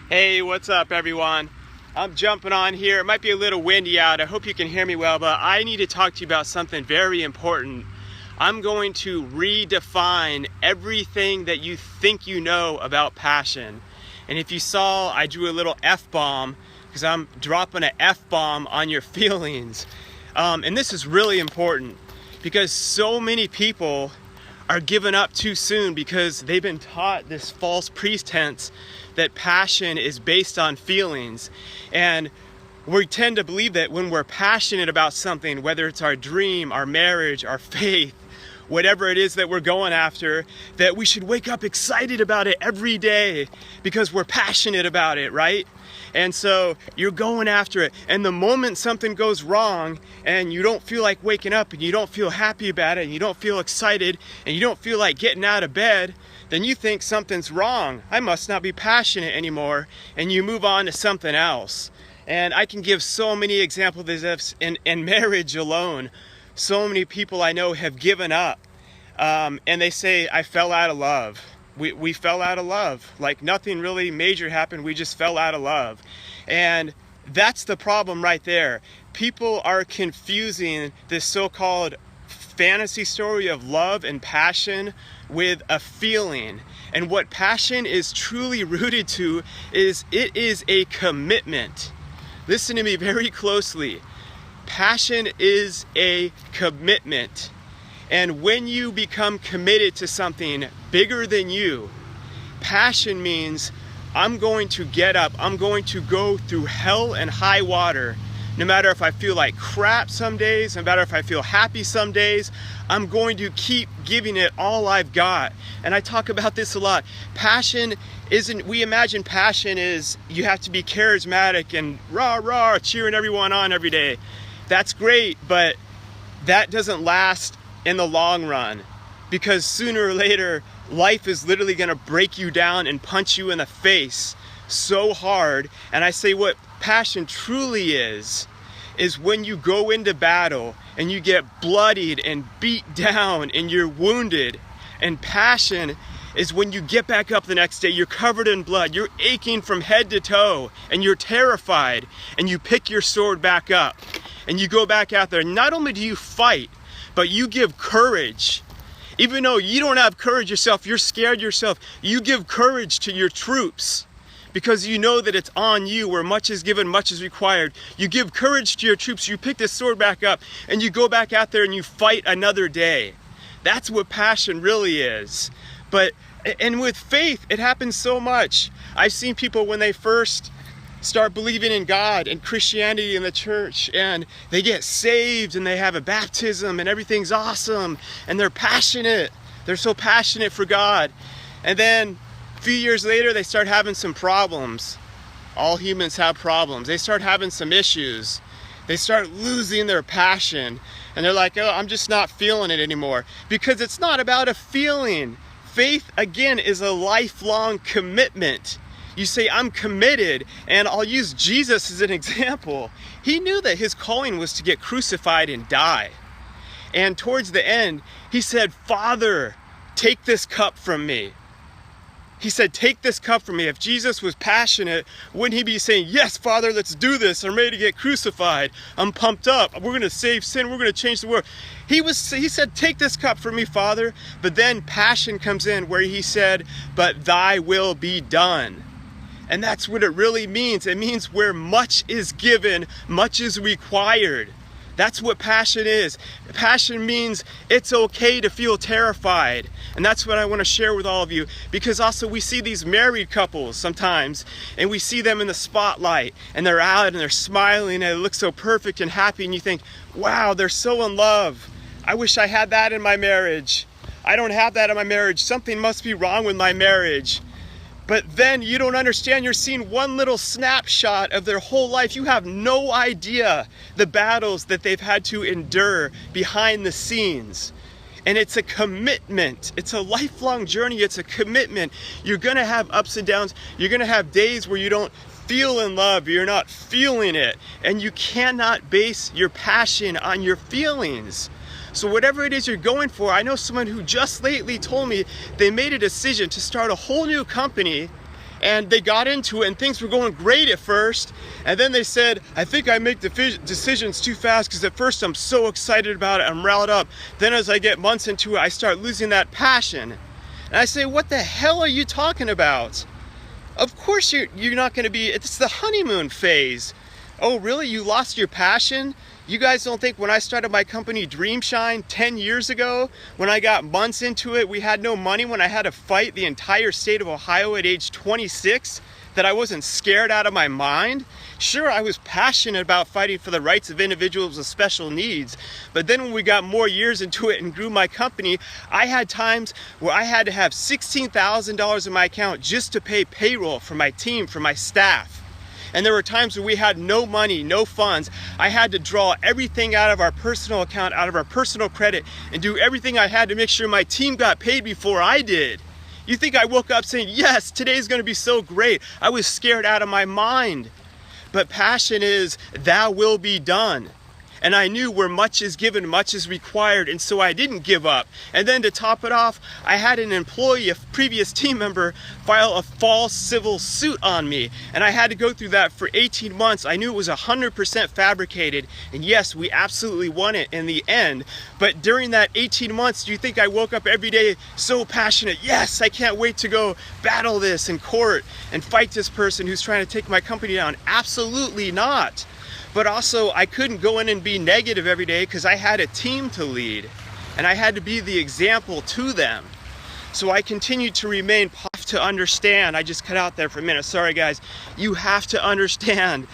Hey, what's up everyone? I'm jumping on here. It might be a little windy out. I hope you can hear me well, but I need to talk to you about something very important. I'm going to redefine everything that you think you know about passion. And if you saw, I drew a little F-bomb because I'm dropping an F-bomb on your feelings. And this is really important because so many people are given up too soon because they've been taught this false pretense that passion is based on feelings. And we tend to believe that when we're passionate about something, whether it's our dream, our marriage, our faith, whatever it is that we're going after, that we should wake up excited about it every day because we're passionate about it, right? And so you're going after it. And the moment something goes wrong and you don't feel like waking up and you don't feel happy about it and you don't feel excited and you don't feel like getting out of bed, then you think something's wrong. I must not be passionate anymore. And you move on to something else. And I can give so many examples of this in marriage alone. So many people I know have given up. And they say, I fell out of love. We fell out of love. Like nothing really major happened. We just fell out of love. And that's the problem right there. People are confusing this so-called fantasy story of love and passion with a feeling. And what passion is truly rooted to is it is a commitment. Listen to me very closely. Passion is a commitment. And when you become committed to something bigger than you, passion means I'm going to get up, I'm going to go through hell and high water. No matter if I feel like crap some days, no matter if I feel happy some days, I'm going to keep giving it all I've got. And I talk about this a lot. Passion isn't, we imagine passion is you have to be charismatic and rah, rah, cheering everyone on every day. That's great, but that doesn't last in the long run, because sooner or later life is literally going to break you down and punch you in the face so hard. And I say what passion truly is when you go into battle and you get bloodied and beat down and you're wounded. And passion is when you get back up the next day, you're covered in blood, you're aching from head to toe, and you're terrified, and you pick your sword back up and you go back out there. Not only do you fight, but you give courage. Even though you don't have courage yourself, you're scared yourself, you give courage to your troops because you know that it's on you, where much is given, much is required. You give courage to your troops, you pick the sword back up, and you go back out there and you fight another day. That's what passion really is. And with faith, it happens so much. I've seen people when they first start believing in God and Christianity and the church, and they get saved and they have a baptism and everything's awesome and they're passionate. They're so passionate for God. And then a few years later, they start having some problems. All humans have problems. They start having some issues. They start losing their passion and they're like, oh, I'm just not feeling it anymore. Because it's not about a feeling. Faith, again, is a lifelong commitment. You say, I'm committed, and I'll use Jesus as an example. He knew that his calling was to get crucified and die. And towards the end, he said, Father, take this cup from me. He said, take this cup from me. If Jesus was passionate, wouldn't he be saying, yes, Father, let's do this. I'm ready to get crucified. I'm pumped up. We're going to save sin. We're going to change the world. He said, take this cup from me, Father. But then passion comes in where he said, but thy will be done. And that's what it really means. It means where much is given, much is required. That's what passion is. Passion means it's okay to feel terrified. And that's what I want to share with all of you. Because also we see these married couples sometimes, and we see them in the spotlight, and they're out and they're smiling and it looks so perfect and happy, and you think, wow, they're so in love. I wish I had that in my marriage. I don't have that in my marriage. Something must be wrong with my marriage. But then you don't understand, you're seeing one little snapshot of their whole life. You have no idea the battles that they've had to endure behind the scenes. And it's a commitment. It's a lifelong journey. It's a commitment. You're going to have ups and downs. You're going to have days where you don't feel in love. You're not feeling it. And you cannot base your passion on your feelings. So whatever it is you're going for, I know someone who just lately told me they made a decision to start a whole new company and they got into it and things were going great at first, and then they said, I think I make decisions too fast because at first I'm so excited about it, I'm riled up. Then as I get months into it, I start losing that passion. And I say, what the hell are you talking about? Of course you're not going to be, it's the honeymoon phase. Oh really, you lost your passion? You guys don't think when I started my company Dreamshine 10 years ago, when I got months into it, we had no money, when I had to fight the entire state of Ohio at age 26, that I wasn't scared out of my mind? Sure, I was passionate about fighting for the rights of individuals with special needs, but then when we got more years into it and grew my company, I had times where I had to have $16,000 in my account just to pay payroll for my team, for my staff. And there were times where we had no money, no funds. I had to draw everything out of our personal account, out of our personal credit, and do everything I had to make sure my team got paid before I did. You think I woke up saying, yes, today's gonna be so great? I was scared out of my mind. But passion is, thou will be done. And I knew where much is given, much is required, and so I didn't give up. And then to top it off, I had an employee, a previous team member, file a false civil suit on me. And I had to go through that for 18 months. I knew it was 100% fabricated, and yes, we absolutely won it in the end. But during that 18 months, do you think I woke up every day so passionate? Yes, I can't wait to go battle this in court and fight this person who's trying to take my company down. Absolutely not. But also, I couldn't go in and be negative every day because I had a team to lead and I had to be the example to them. So I continued to remain to understand. I just cut out there for a minute. Sorry guys. You have to understand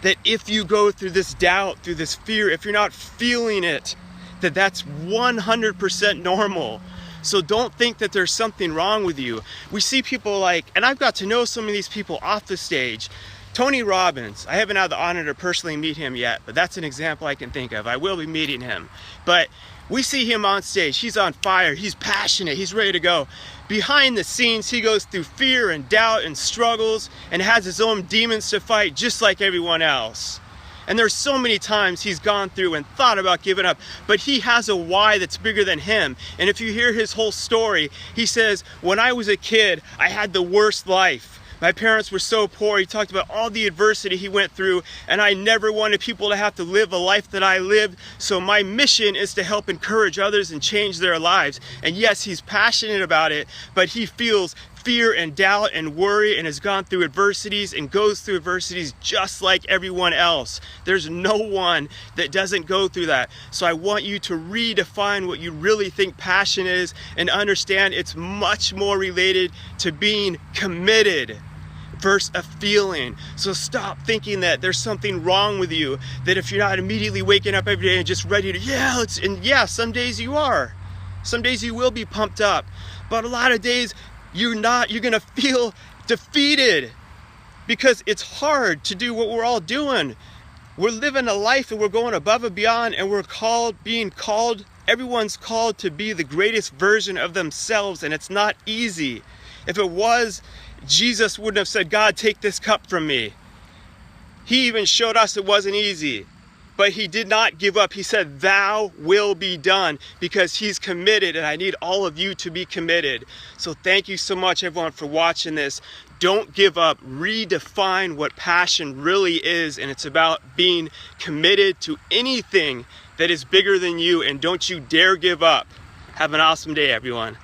that if you go through this doubt, through this fear, if you're not feeling it, that's 100% normal. So don't think that there's something wrong with you. We see people like, and I've got to know some of these people off the stage. Tony Robbins, I haven't had the honor to personally meet him yet, but that's an example I can think of. I will be meeting him. But we see him on stage. He's on fire. He's passionate. He's ready to go. Behind the scenes, he goes through fear and doubt and struggles and has his own demons to fight just like everyone else. And there's so many times he's gone through and thought about giving up, but he has a why that's bigger than him. And if you hear his whole story, he says, when I was a kid, I had the worst life. My parents were so poor. He talked about all the adversity he went through, and I never wanted people to have to live a life that I lived. So my mission is to help encourage others and change their lives. And yes, he's passionate about it, but he feels fear and doubt and worry and has gone through adversities and goes through adversities just like everyone else. There's no one that doesn't go through that. So I want you to redefine what you really think passion is and understand it's much more related to being committed versus a feeling. So stop thinking that there's something wrong with you, that if you're not immediately waking up every day and just ready to, some days you are. Some days you will be pumped up, but a lot of days you're not. You're gonna feel defeated because it's hard to do what we're all doing. We're living a life and we're going above and beyond, and we're being called, everyone's called to be the greatest version of themselves, and it's not easy. If it was, Jesus wouldn't have said, God, take this cup from me. He even showed us it wasn't easy, but he did not give up. He said, thou will be done, because he's committed, and I need all of you to be committed. So thank you so much, everyone, for watching this. Don't give up. Redefine what passion really is, and it's about being committed to anything that is bigger than you, and don't you dare give up. Have an awesome day, everyone.